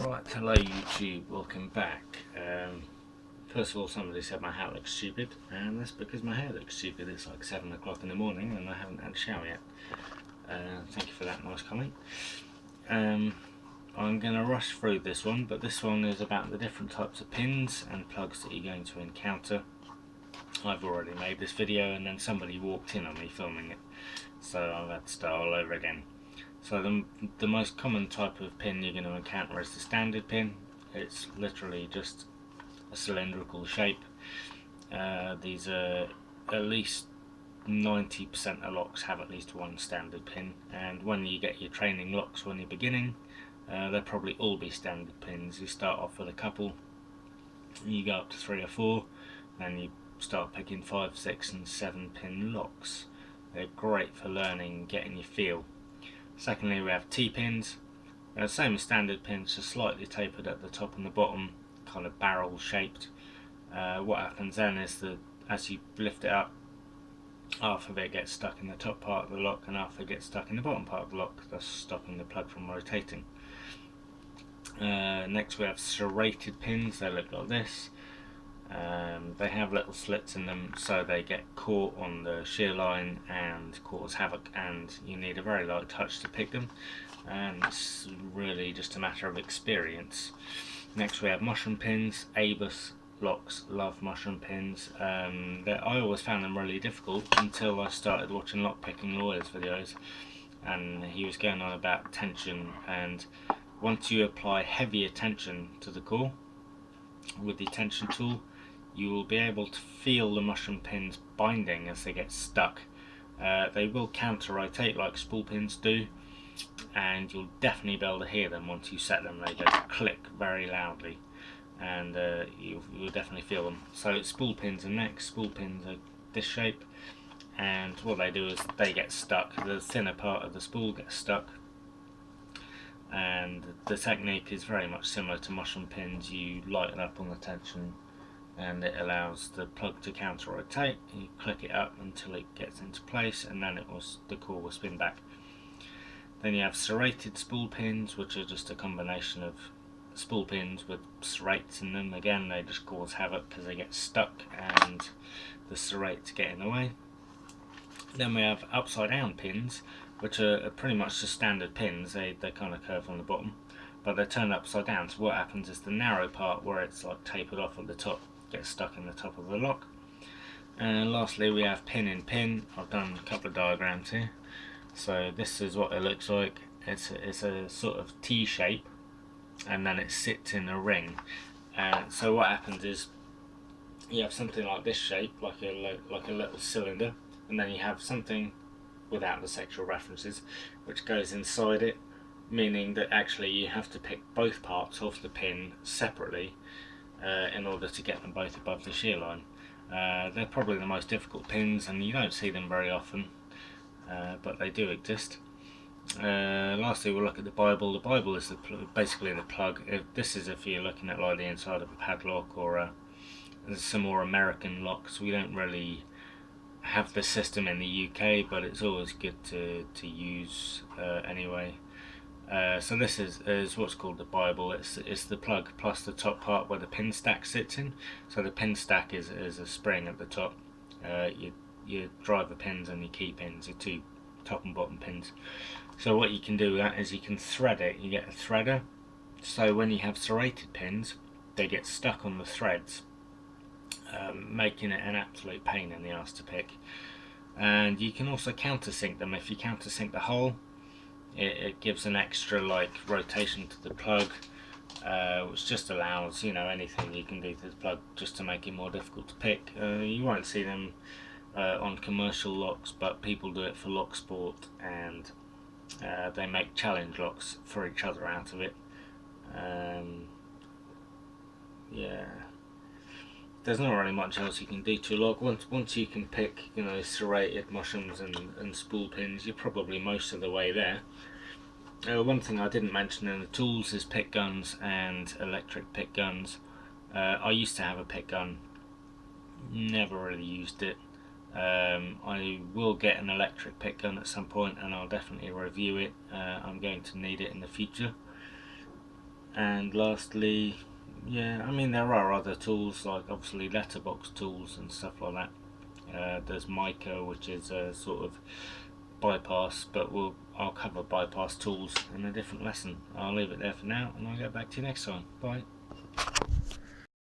Right, hello YouTube, welcome back. First of all, somebody said my hair looks stupid, and that's because my hair looks stupid. It's like 7 o'clock in the morning and I haven't had a shower yet. Thank you for that nice comment. I'm going to rush through this one, but this one is about the different types of pins and plugs that you're going to encounter. I've already made this video and then somebody walked in on me filming it, so I've had to start all over again. So the most common type of pin you're going to encounter is the standard pin. It's literally just a cylindrical shape. These are at least 90% of locks have at least one standard pin, and when you get your training locks when you're beginning, they'll probably all be standard pins. You start off with a couple, you go up to 3 or 4, then you start picking 5, 6 and 7 pin locks. They're great for learning, getting your feel. Secondly, we have T-pins. Same as standard pins, just slightly tapered at the top and the bottom, kind of barrel shaped. What happens then is that as you lift it up, half of it gets stuck in the top part of the lock and half of it gets stuck in the bottom part of the lock, thus stopping the plug from rotating. Next we have serrated pins. They look like this. They have little slits in them, so they get caught on the shear line and cause havoc, and you need a very light touch to pick them, and it's really just a matter of experience. Next we have mushroom pins. Abus locks love mushroom pins. I always found them really difficult until I started watching Lockpicking Lawyers videos, and he was going on about tension, and once you apply heavier tension to the core with the tension tool, you will be able to feel the mushroom pins binding as they get stuck. They will counter rotate like spool pins do, and you'll definitely be able to hear them once you set them. They go click very loudly, and you'll definitely feel them. So spool pins are next. Spool pins are this shape, and what they do is they get stuck. The thinner part of the spool gets stuck, and the technique is very much similar to mushroom pins. You lighten up on the tension and it allows the plug to counter rotate. You click it up until it gets into place, and then the core will spin back. Then you have serrated spool pins, which are just a combination of spool pins with serrates in them. Again, they just cause havoc because they get stuck and the serrates get in the way. Then we have upside down pins, which are pretty much just standard pins. They kind of curve on the bottom, but they're turned upside down. So what happens is the narrow part where it's like tapered off at the top gets stuck in the top of the lock. And lastly we have pin in pin. I've done a couple of diagrams here. So this is what it looks like. It's a sort of T shape, and then it sits in a ring. So what happens is you have something like this shape, like a little cylinder, and then you have something without the sexual references which goes inside it, meaning that actually you have to pick both parts of the pin separately in order to get them both above the shear line. They're probably the most difficult pins, and you don't see them very often, but they do exist. Lastly, we'll look at the Bible. The Bible is basically the plug. This is if you're looking at like the inside of a padlock or some more American locks. We don't really have the system in the UK, but it's always good to use anyway. So this is what's called the Bible. It's the plug plus the top part where the pin stack sits in. So the pin stack is a spring at the top. Your driver pins and your key pins are two top and bottom pins. So what you can do with that is you can thread it. You get a threader. So when you have serrated pins, they get stuck on the threads, making it an absolute pain in the ass to pick. And you can also countersink them. If you countersink the hole, it gives an extra like rotation to the plug, which just allows, you know, anything you can do to the plug just to make it more difficult to pick. You won't see them on commercial locks, but people do it for lock sport, and they make challenge locks for each other out of it. Yeah, there's not really much else you can do to a lock. Once you can pick, you know, serrated mushrooms and spool pins, you're probably most of the way there. One thing I didn't mention in the tools is pick guns and electric pick guns. I used to have a pick gun, never really used it. I will get an electric pick gun at some point, and I'll definitely review it. I'm going to need it in the future. And lastly, yeah, I mean there are other tools like obviously letterbox tools and stuff like that. There's Mica, which is a sort of bypass, but I'll cover bypass tools in a different lesson. I'll leave it there for now, and I'll get back to you next time. Bye.